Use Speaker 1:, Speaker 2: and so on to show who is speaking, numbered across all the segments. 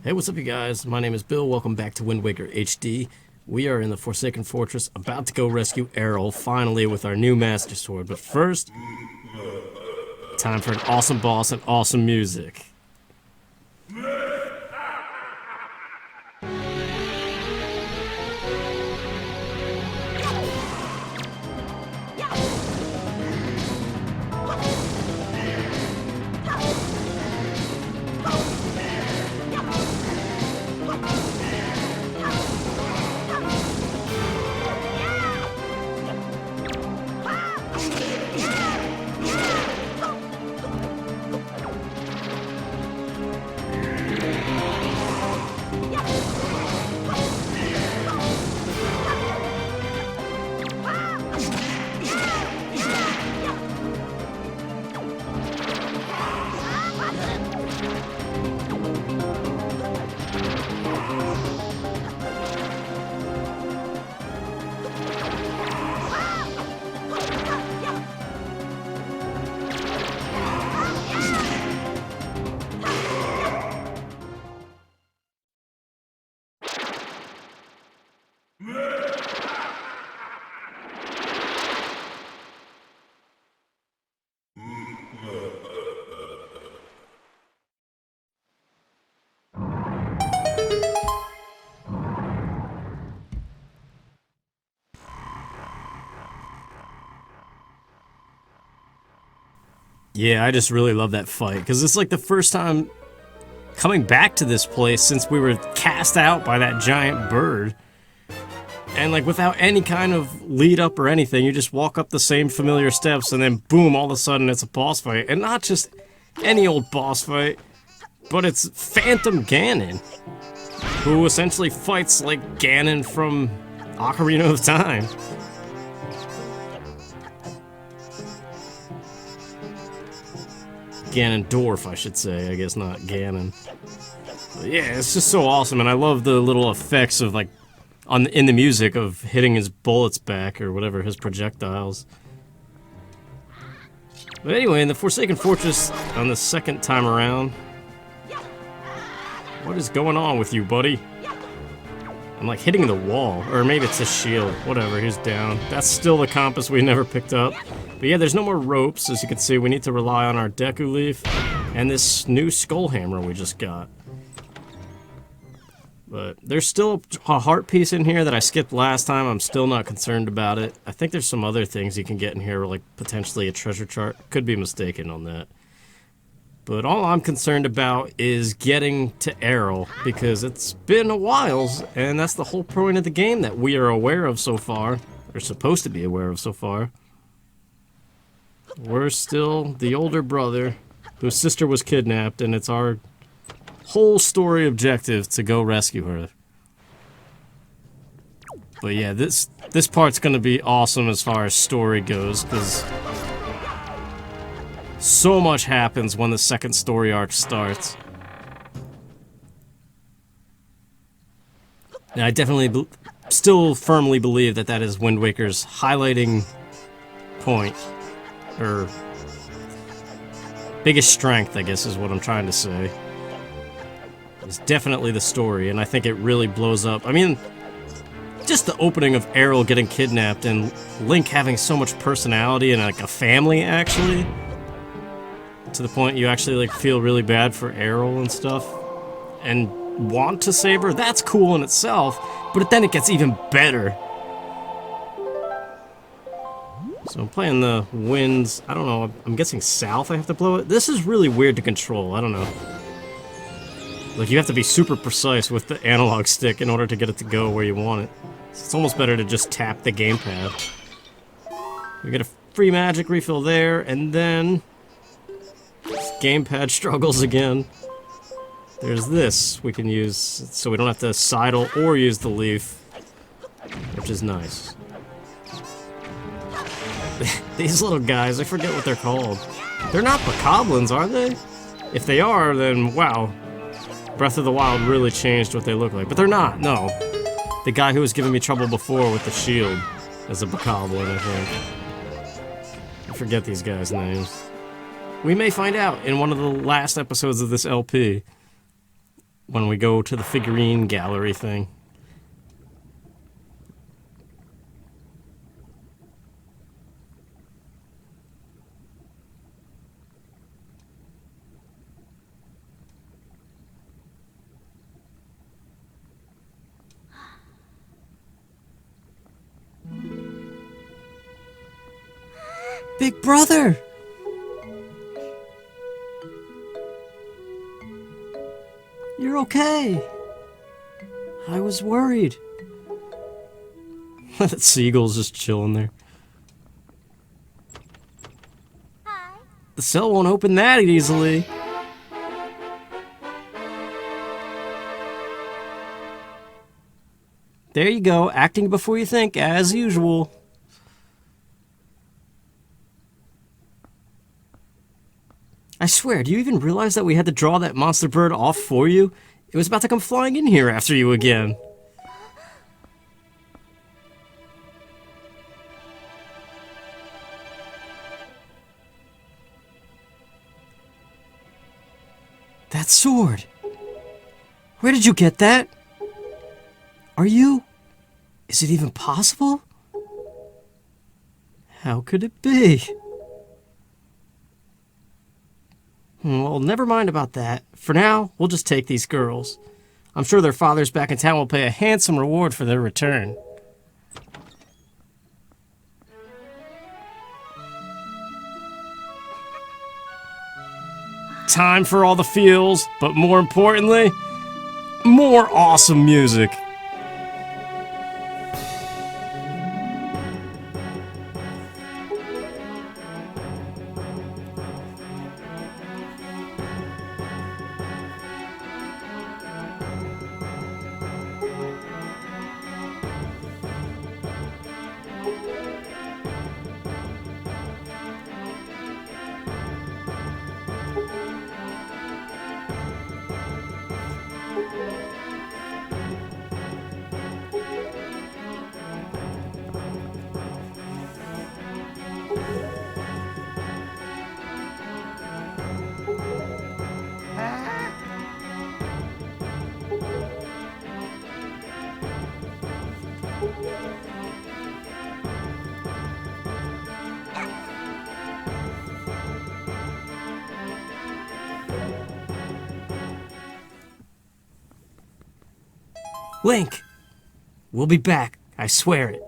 Speaker 1: Hey, what's up, you guys? My name is Bill. Welcome back to Wind Waker HD. We are in the Forsaken Fortress, about to go rescue Aryll, finally, with our new Master Sword. But first, time for an awesome boss and awesome music. Yeah, I just really love that fight, because it's like the first time coming back to this place since we were cast out by that giant bird. And like without any kind of lead up or anything, you just walk up the same familiar steps and then boom, all of a sudden it's a boss fight. And not just any old boss fight, but it's Phantom Ganon, who essentially fights like Ganon from Ocarina of Time. Ganondorf, I should say. I guess not Ganon. But yeah, it's just so awesome, and I love the little effects of like in the music of hitting his bullets back or whatever, his projectiles. But anyway, in the Forsaken Fortress on the second time around, what is going on with you, buddy? I'm like hitting the wall, or maybe it's a shield. Whatever, he's down. That's still the compass we never picked up. But yeah, there's no more ropes. As you can see, we need to rely on our Deku Leaf and this new Skull Hammer we just got. But there's still a heart piece in here that I skipped last time. I'm still not concerned about it. I think there's some other things you can get in here, like potentially a treasure chart. Could be mistaken on that. But all I'm concerned about is getting to Aryll, because it's been a while, and that's the whole point of the game that we are aware of so far, or supposed to be aware of so far. We're still the older brother whose sister was kidnapped, and it's our whole story objective to go rescue her. But yeah, this part's gonna be awesome as far as story goes, because so much happens when the second story arc starts. And I definitely still firmly believe that that is Wind Waker's highlighting point, or biggest strength, I guess is what I'm trying to say. It's definitely the story, and I think it really blows up. I mean, just the opening of Aryll getting kidnapped and Link having so much personality and like a family, actually, to the point you actually like feel really bad for Aryll and stuff, and want to save her. That's cool in itself, but then it gets even better. So I'm playing the winds. I don't know. I'm guessing south. I have to blow it. This is really weird to control. I don't know. Like you have to be super precise with the analog stick in order to get it to go where you want it. It's almost better to just tap the gamepad. We get a free magic refill there, and then gamepad struggles again. There's this we can use, so we don't have to sidle or use the leaf, which is nice. These little guys, I forget what they're called. They're not bokoblins, are they? If they are, then wow. Breath of the Wild really changed what they look like. But they're not, no. The guy who was giving me trouble before with the shield is a bokoblin, I think. I forget these guys' names. We may find out in one of the last episodes of this LP. when we go to the figurine gallery thing. Big brother! You're okay. I was worried. That seagull's just chilling there.
Speaker 2: Hi.
Speaker 1: The cell won't open that easily. There you go, acting before you think, as usual. I swear, do you even realize that we had to draw that monster bird off for you? It was about to come flying in here after you again. That sword! Where did you get that? Are you... Is it even possible? How could it be? Well, never mind about that. For now, we'll just take these girls. I'm sure their fathers back in town will pay a handsome reward for their return. Time for all the feels, but more importantly, more awesome music. Link! We'll be back, I swear it.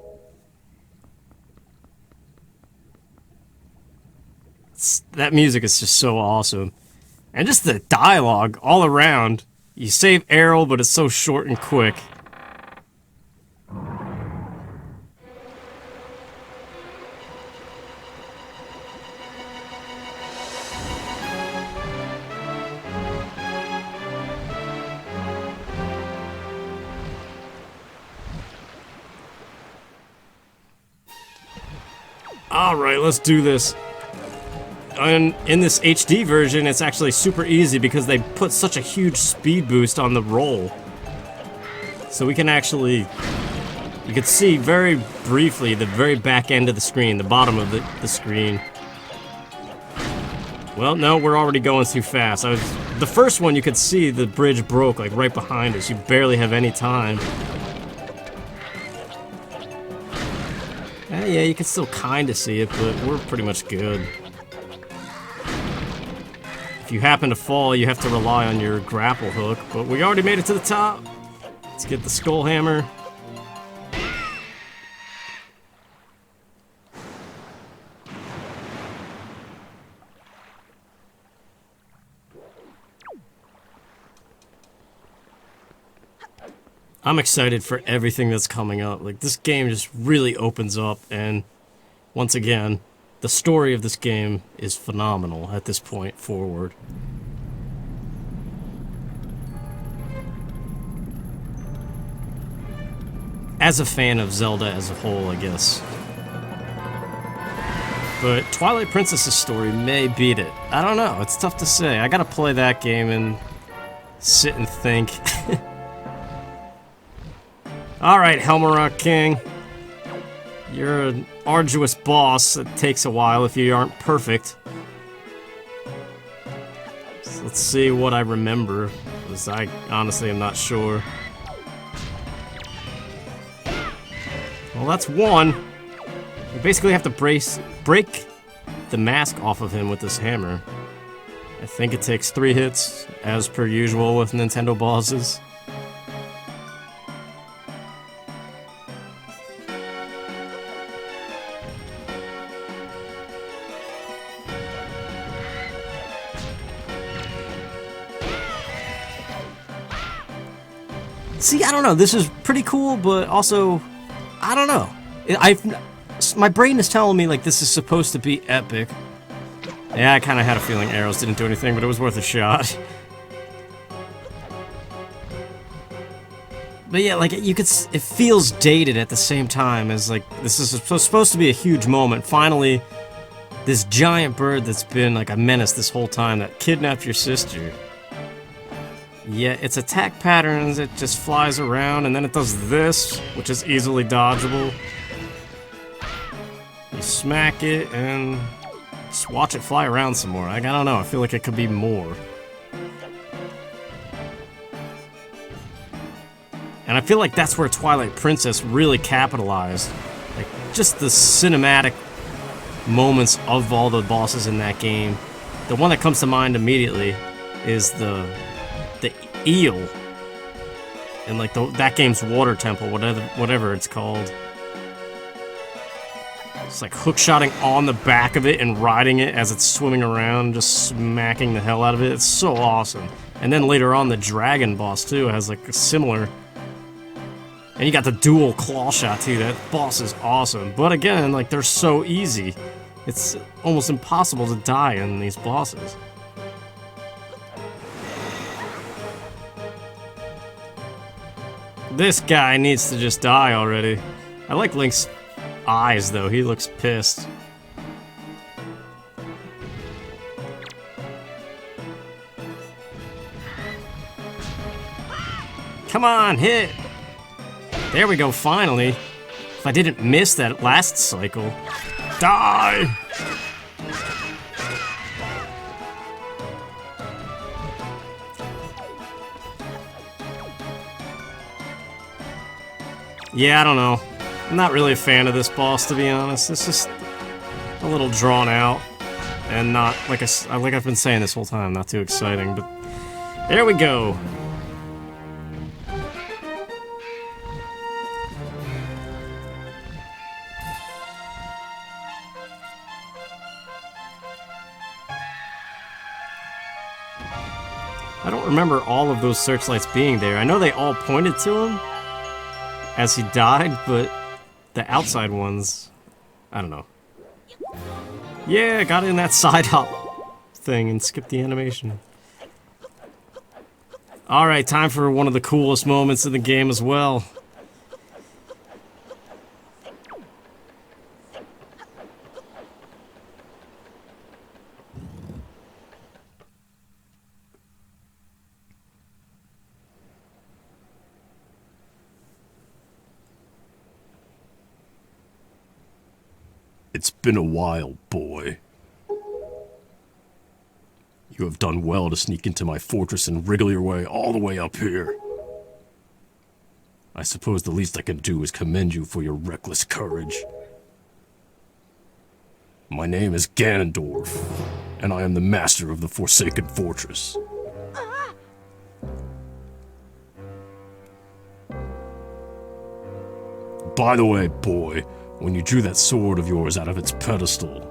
Speaker 1: That music is just so awesome. And just the dialogue all around. You save Aryll, but it's so short and quick. Alright, let's do this. And in this HD version, it's actually super easy because they put such a huge speed boost on the roll. So we can actually... You can see very briefly the very back end of the screen, the bottom of the screen. Well, no, we're already going too fast. The first one, you could see the bridge broke, like, right behind us. You barely have any time. Yeah, you can still kind of see it, but we're pretty much good. If you happen to fall, you have to rely on your grapple hook, but we already made it to the top. Let's get the skull hammer. I'm excited for everything that's coming up. Like, this game just really opens up, and once again, the story of this game is phenomenal at this point forward. As a fan of Zelda as a whole, I guess. But Twilight Princess's story may beat it. I don't know, it's tough to say. I gotta play that game and sit and think. Alright, Helmaroc King. You're an arduous boss that takes a while if you aren't perfect. So let's see what I remember. Because I honestly am not sure. Well, that's one. You basically have to break the mask off of him with this hammer. I think it takes 3 hits, as per usual with Nintendo bosses. See, I don't know, this is pretty cool, but also, I don't know. My brain is telling me, like, this is supposed to be epic. Yeah, I kind of had a feeling arrows didn't do anything, but it was worth a shot. But yeah, like, it feels dated at the same time as, like, this is supposed to be a huge moment. Finally, this giant bird that's been, like, a menace this whole time that kidnapped your sister. Yeah, its attack patterns, it just flies around, and then it does this, which is easily dodgeable. You smack it, and just watch it fly around some more. I don't know, I feel like it could be more. And I feel like that's where Twilight Princess really capitalized. Like, just the cinematic moments of all the bosses in that game. The one that comes to mind immediately is the eel. And like that game's water temple, whatever it's called. It's like hookshotting on the back of it and riding it as it's swimming around, just smacking the hell out of it. It's so awesome. And then later on, the dragon boss too has like a similar. And you got the dual claw shot too. That boss is awesome. But again, like, they're so easy. It's almost impossible to die in these bosses. This guy needs to just die already. I like Link's eyes though. He looks pissed. Come on, hit! There we go, finally. If I didn't miss that last cycle. Die! Yeah, I don't know. I'm not really a fan of this boss, to be honest. It's just a little drawn out. And not, like I've been saying this whole time, not too exciting, but there we go. I don't remember all of those searchlights being there. I know they all pointed to him as he died, but the outside ones, I don't know. Yeah, got in that side hop thing and skipped the animation. Alright, time for one of the coolest moments in the game as well.
Speaker 3: It's been a while, boy. You have done well to sneak into my fortress and wriggle your way all the way up here. I suppose the least I can do is commend you for your reckless courage. My name is Ganondorf, and I am the master of the Forsaken Fortress. By the way, boy, when you drew that sword of yours out of its pedestal,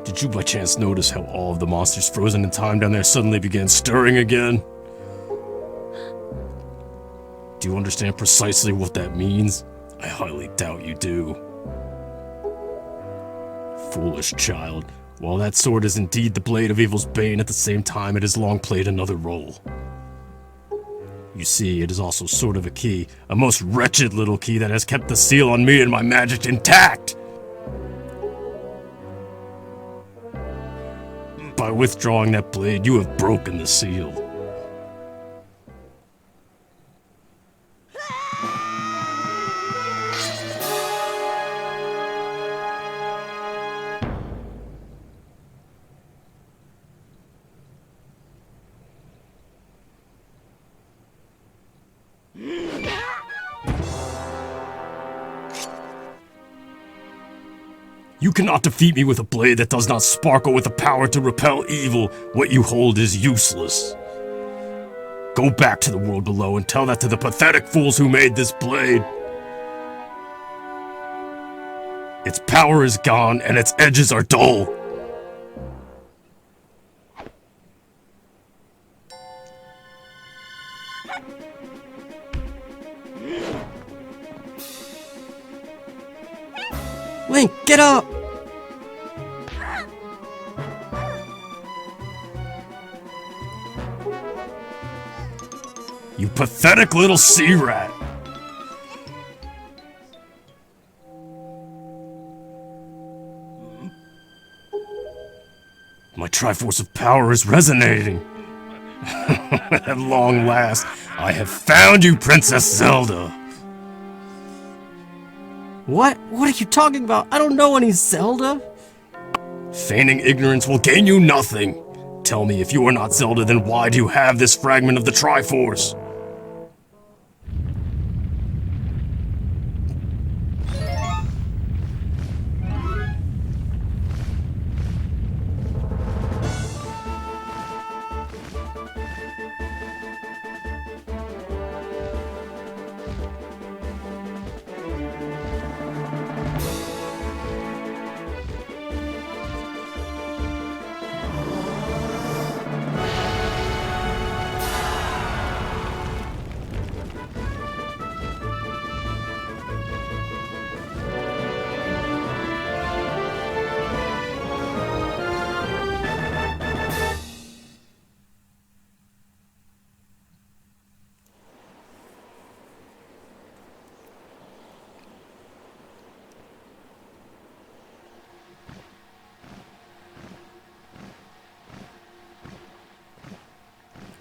Speaker 3: did you by chance notice how all of the monsters frozen in time down there suddenly began stirring again? Do you understand precisely what that means? I highly doubt you do. Foolish child. While that sword is indeed the blade of evil's bane, at the same time it has long played another role. You see, it is also sort of a key, a most wretched little key that has kept the seal on me and my magic intact! By withdrawing that blade, you have broken the seal. You cannot defeat me with a blade that does not sparkle with the power to repel evil. What you hold is useless. Go back to the world below and tell that to the pathetic fools who made this blade. Its power is gone and its edges are dull.
Speaker 1: Link, get up!
Speaker 3: You pathetic little sea rat. My Triforce of Power is resonating. At long last, I have found you, Princess Zelda.
Speaker 1: What? What are you talking about? I don't know any Zelda.
Speaker 3: Feigning ignorance will gain you nothing. Tell me, if you are not Zelda, then why do you have this fragment of the Triforce?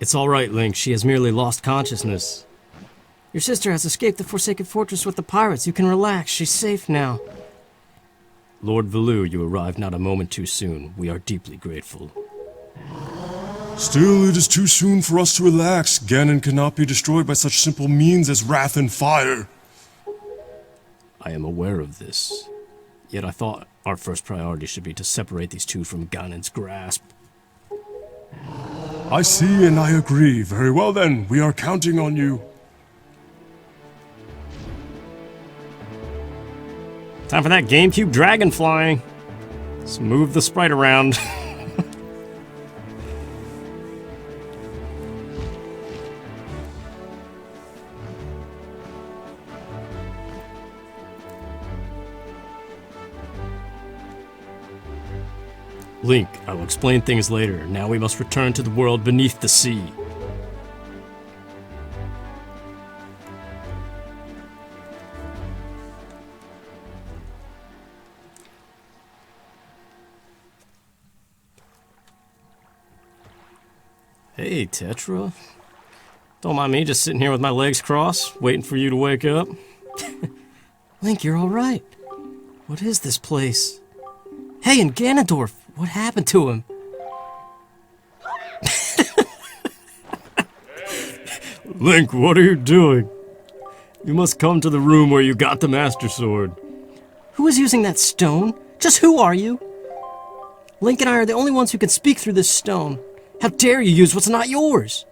Speaker 1: It's all right, Link. She has merely lost consciousness. Your sister has escaped the Forsaken Fortress with the pirates. You can relax. She's safe now. Lord Valoo, you arrived not a moment too soon. We are deeply grateful.
Speaker 4: Still, it is too soon for us to relax. Ganon cannot be destroyed by such simple means as wrath and fire.
Speaker 1: I am aware of this. Yet I thought our first priority should be to separate these two from Ganon's grasp.
Speaker 4: I see and I agree. Very well then, we are counting on you.
Speaker 1: Time for that GameCube dragon flying. Let's move the sprite around. Link, I will explain things later. Now we must return to the world beneath the sea. Hey, Tetra. Don't mind me just sitting here with my legs crossed, waiting for you to wake up. Link, you're alright. What is this place? Hey, and Ganondorf, what happened to him? Link, what are you doing? You must come to the room where you got the Master Sword. Who is using that stone? Just who are you? Link and I are the only ones who can speak through this stone. How dare you use what's not yours?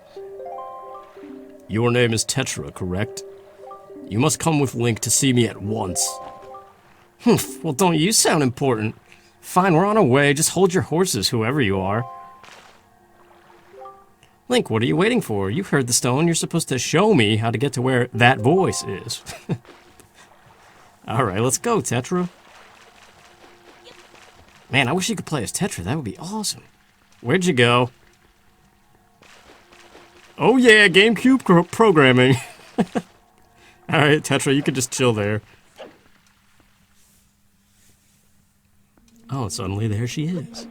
Speaker 1: Your name is Tetra, correct? You must come with Link to see me at once. Humph, well, don't you sound important? Fine, we're on our way. Just hold your horses, whoever you are. Link, what are you waiting for? You heard the stone. You're supposed to show me how to get to where that voice is. Alright, let's go, Tetra. Man, I wish you could play as Tetra. That would be awesome. Where'd you go? Oh yeah, GameCube programming. Alright, Tetra, you can just chill there. Oh, suddenly there she is.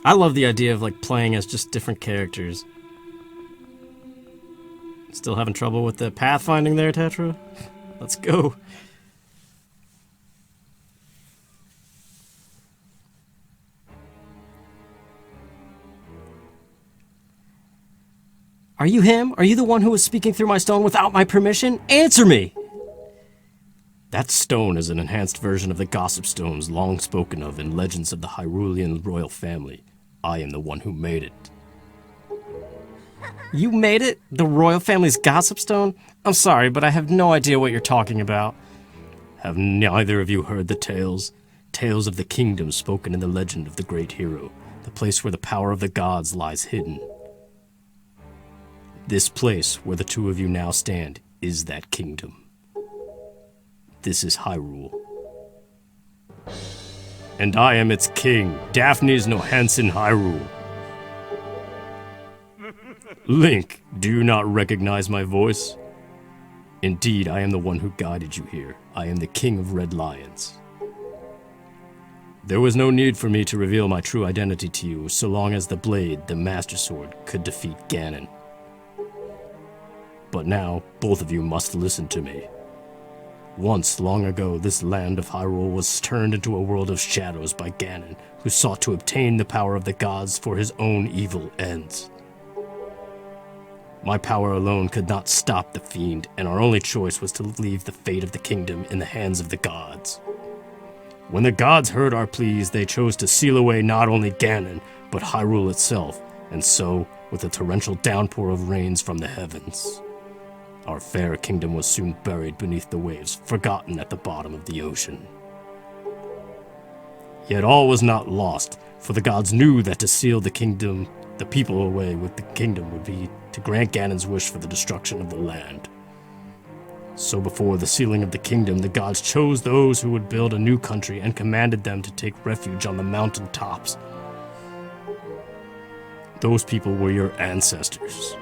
Speaker 1: I love the idea of like playing as just different characters. Still having trouble with the pathfinding there, Tetra? Let's go. Are you him? Are you the one who was speaking through my stone without my permission? Answer me!
Speaker 3: That stone is an enhanced version of the gossip stones long spoken of in legends of the Hyrulean royal family. I am the one who made it.
Speaker 1: You made it? The royal family's gossip stone? I'm sorry, but I have no idea what you're talking about.
Speaker 3: Have neither of you heard the tales? Tales of the kingdom spoken in the legend of the great hero, the place where the power of the gods lies hidden. This place where the two of you now stand is that kingdom. This is Hyrule. And I am its king. Daphne is no Hans in Hyrule. Link, do you not recognize my voice? Indeed, I am the one who guided you here. I am the king of Red Lions. There was no need for me to reveal my true identity to you so long as the blade, the Master Sword, could defeat Ganon. But now, both of you must listen to me. Once, long ago, this land of Hyrule was turned into a world of shadows by Ganon, who sought to obtain the power of the gods for his own evil ends. My power alone could not stop the fiend, and our only choice was to leave the fate of the kingdom in the hands of the gods. When the gods heard our pleas, they chose to seal away not only Ganon, but Hyrule itself, and so, with a torrential downpour of rains from the heavens, our fair kingdom was soon buried beneath the waves, forgotten at the bottom of the ocean. Yet all was not lost, for the gods knew that to seal the people away with the kingdom would be to grant Ganon's wish for the destruction of the land. So before the sealing of the kingdom, the gods chose those who would build a new country and commanded them to take refuge on the mountain tops. Those people were your ancestors.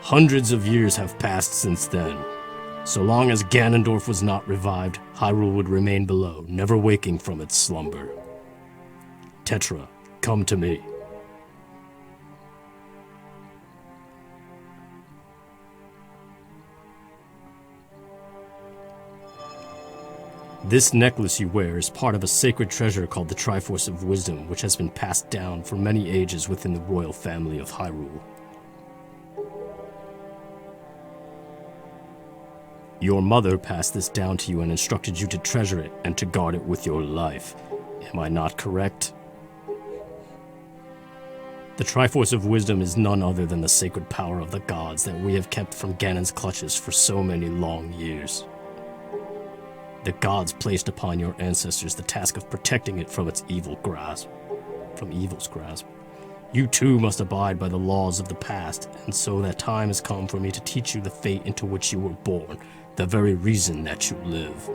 Speaker 3: Hundreds of years have passed since then. So long as Ganondorf was not revived, Hyrule would remain below, never waking from its slumber. Tetra, come to me. This necklace you wear is part of a sacred treasure called the Triforce of Wisdom, which has been passed down for many ages within the royal family of Hyrule. Your mother passed this down to you and instructed you to treasure it and to guard it with your life. Am I not correct? The Triforce of Wisdom is none other than the sacred power of the gods that we have kept from Ganon's clutches for so many long years. The gods placed upon your ancestors the task of protecting it from its evil's grasp. You too must abide by the laws of the past, and so that time has come for me to teach you the fate into which you were born, the very reason that you live.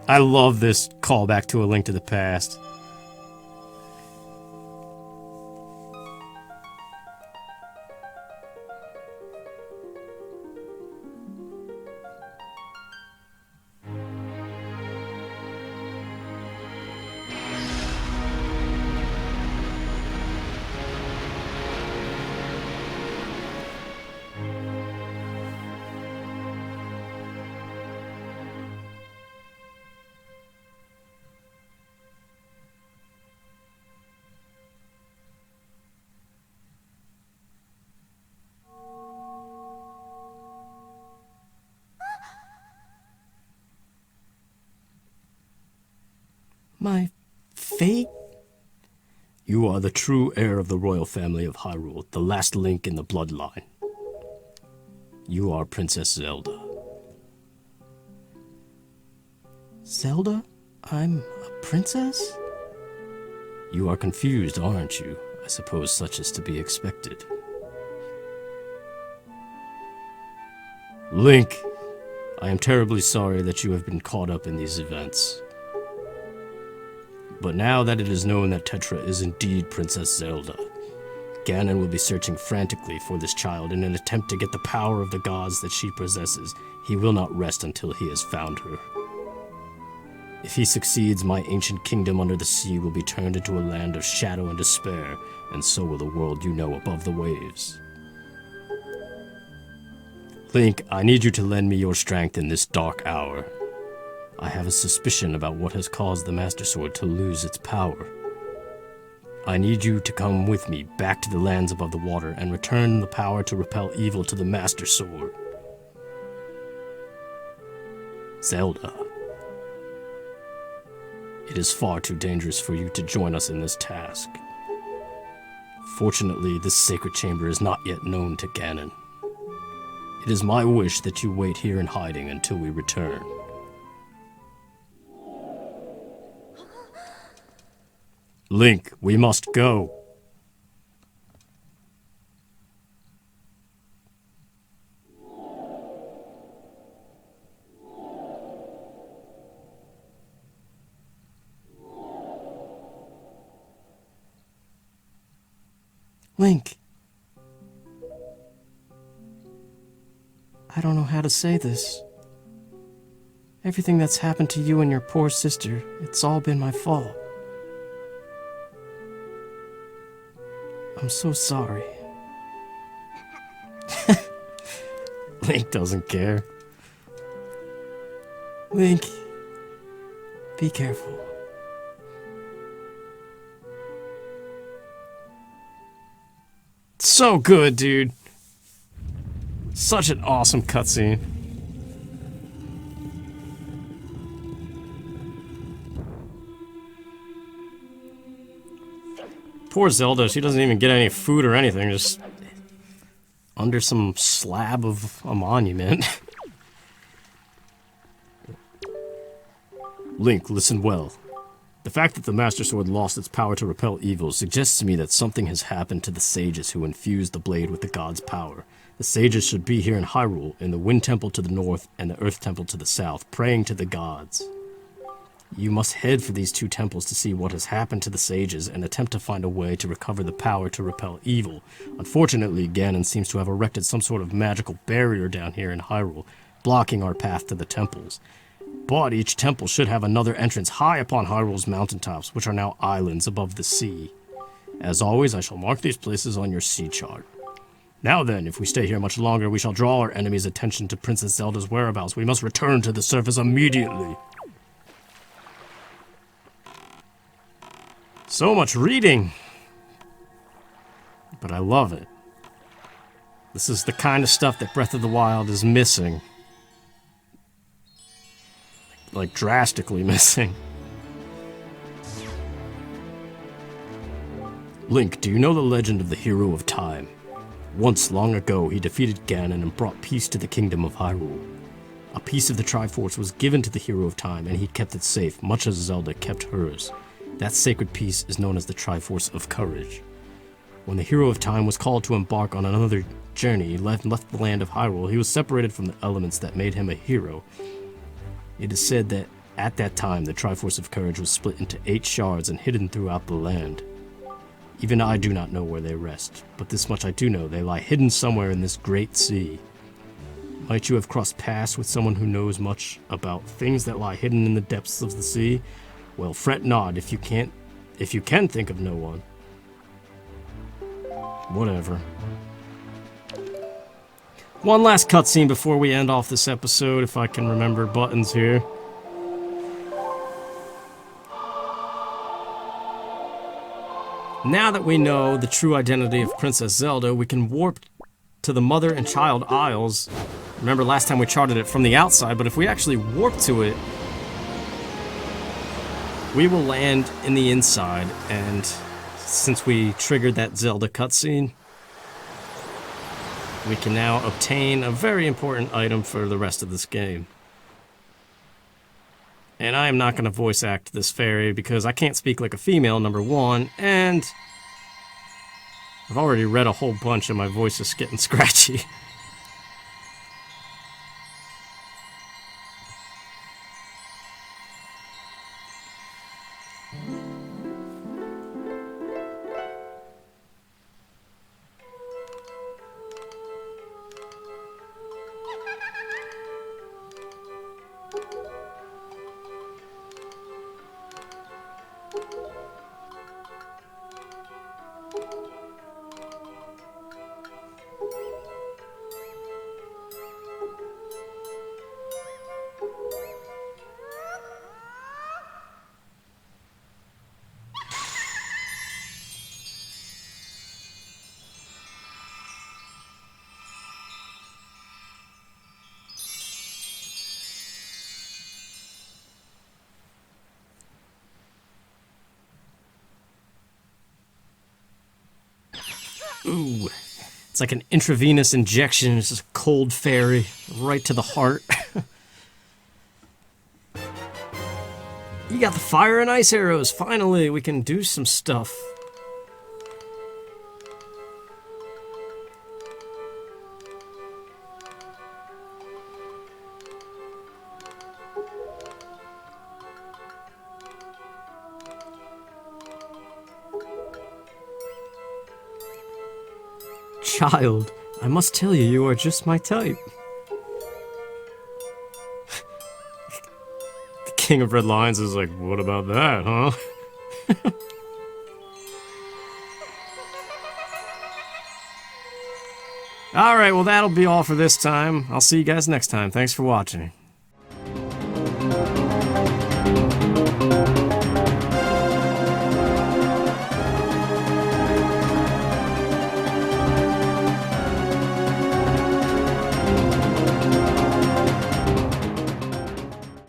Speaker 1: I love this callback to A Link to the Past.
Speaker 3: My fate? You are the true heir of the royal family of Hyrule, the last link in the bloodline. You are Princess Zelda.
Speaker 1: Zelda? I'm a princess?
Speaker 3: You are confused, aren't you? I suppose such is to be expected. Link, I am terribly sorry that you have been caught up in these events. But now that it is known that Tetra is indeed Princess Zelda, Ganon will be searching frantically for this child in an attempt to get the power of the gods that she possesses. He will not rest until he has found her. If he succeeds, my ancient kingdom under the sea will be turned into a land of shadow and despair, and so will the world you know above the waves. Link, I need you to lend me your strength in this dark hour. I have a suspicion about what has caused the Master Sword to lose its power. I need you to come with me back to the lands above the water and return the power to repel evil to the Master Sword. Zelda. It is far too dangerous for you to join us in this task. Fortunately, this sacred chamber is not yet known to Ganon. It is my wish that you wait here in hiding until we return. Link, we must go.
Speaker 1: Link. I don't know how to say this. Everything that's happened to you and your poor sister, it's all been my fault. I'm so sorry.
Speaker 3: Link doesn't care.
Speaker 1: Link, be careful. So good, dude. Such an awesome cutscene. Poor Zelda, she doesn't even get any food or anything, just under some slab of a monument.
Speaker 3: Link, listen well. The fact that the Master Sword lost its power to repel evil suggests to me that something has happened to the sages who infused the blade with the god's power. The sages should be here in Hyrule, in the Wind Temple to the north and the Earth Temple to the south, praying to the gods. You must head for these two temples to see what has happened to the sages and attempt to find a way to recover the power to repel evil. Unfortunately, Ganon seems to have erected some sort of magical barrier down here in Hyrule, blocking our path to the temples. But each temple should have another entrance high upon Hyrule's mountaintops, which are now islands above the sea. As always, I shall mark these places on your sea chart. Now then, if we stay here much longer, we shall draw our enemy's attention to Princess Zelda's whereabouts. We must return to the surface immediately.
Speaker 1: So much reading. But I love it. This is the kind of stuff that Breath of the Wild is missing. Like, drastically missing.
Speaker 3: Link, do you know the legend of the Hero of Time? Once, long ago, he defeated Ganon and brought peace to the kingdom of Hyrule. A piece of the Triforce was given to the Hero of Time, and he kept it safe, much as Zelda kept hers. That sacred piece is known as the Triforce of Courage. When the Hero of Time was called to embark on another journey, he left the land of Hyrule. He was separated from the elements that made him a hero. It is said that at that time, the Triforce of Courage was split into 8 shards and hidden throughout the land. Even I do not know where they rest, but this much I do know, they lie hidden somewhere in this great sea. Might you have crossed paths with someone who knows much about things that lie hidden in the depths of the sea? Well, fret not if you can think of no one. Whatever.
Speaker 1: One last cutscene before we end off this episode, if I can remember buttons here. Now that we know the true identity of Princess Zelda, we can warp to the Mother and Child Isles. Remember last time we charted it from the outside, but if we actually warp to it, we will land in the inside, and since we triggered that Zelda cutscene, we can now obtain a very important item for the rest of this game. And I am not going to voice act this fairy because I can't speak like a female, number one, and I've already read a whole bunch and my voice is getting scratchy. It's like an intravenous injection. It's just a cold fairy right to the heart. You got the fire and ice arrows. Finally, we can do some stuff. Child, I must tell you, you are just my type. The King of Red Lions is like, what about that, huh? Alright, well that'll be all for this time. I'll see you guys next time. Thanks for watching.